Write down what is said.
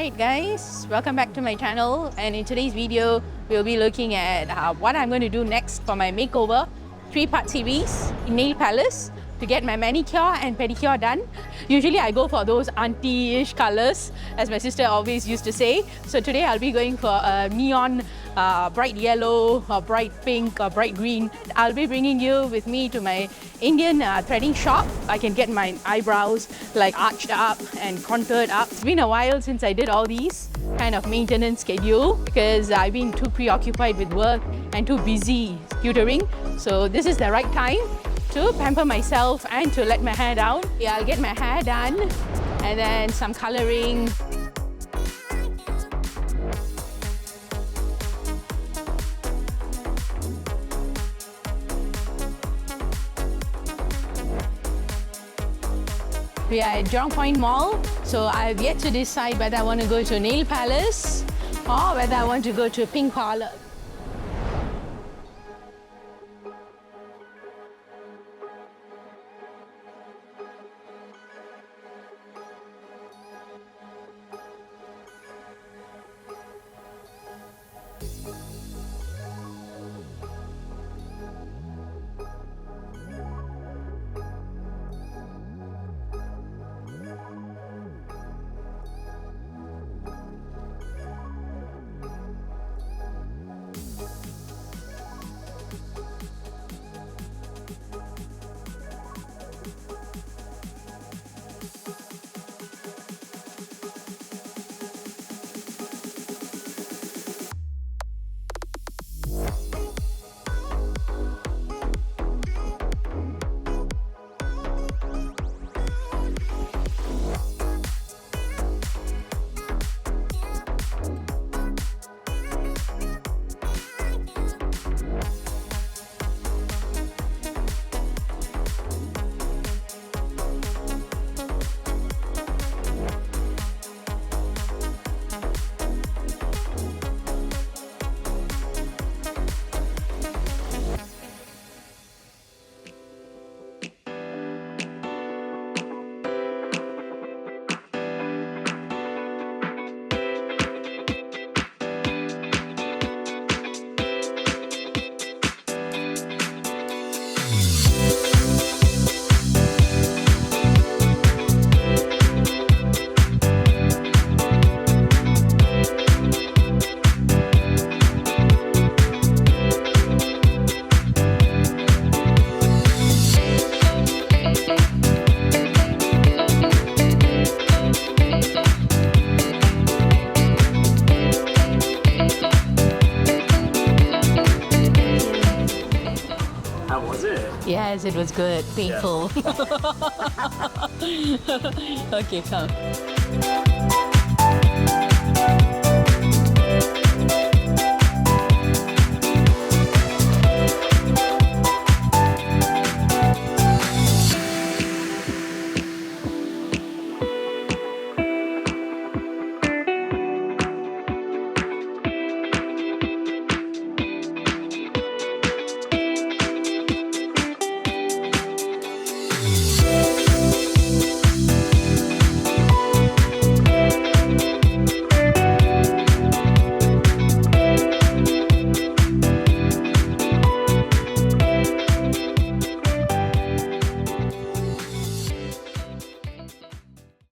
Alright guys, welcome back to my channel, and in today's video we'll be looking at what I'm going to do next for my makeover 3-part series in Nail Palace to get my manicure and pedicure done. Usually I go for those auntie-ish colors, as my sister always used to say. So today I'll be going for a neon bright yellow or bright pink or bright green. I'll be bringing you with me to my Indian threading shop. I can get my eyebrows like arched up and contoured up. It's been a while since I did all these kind of maintenance schedule because I've been too preoccupied with work and too busy tutoring. So this is the right time to pamper myself and to let my hair down. Yeah, I'll get my hair done and then some coloring. We are at Jurong Point Mall, so I've yet to decide whether I want to go to Nail Palace or whether I want to go to a pink parlor. Yes, it was good. Painful. Yeah. Okay, come.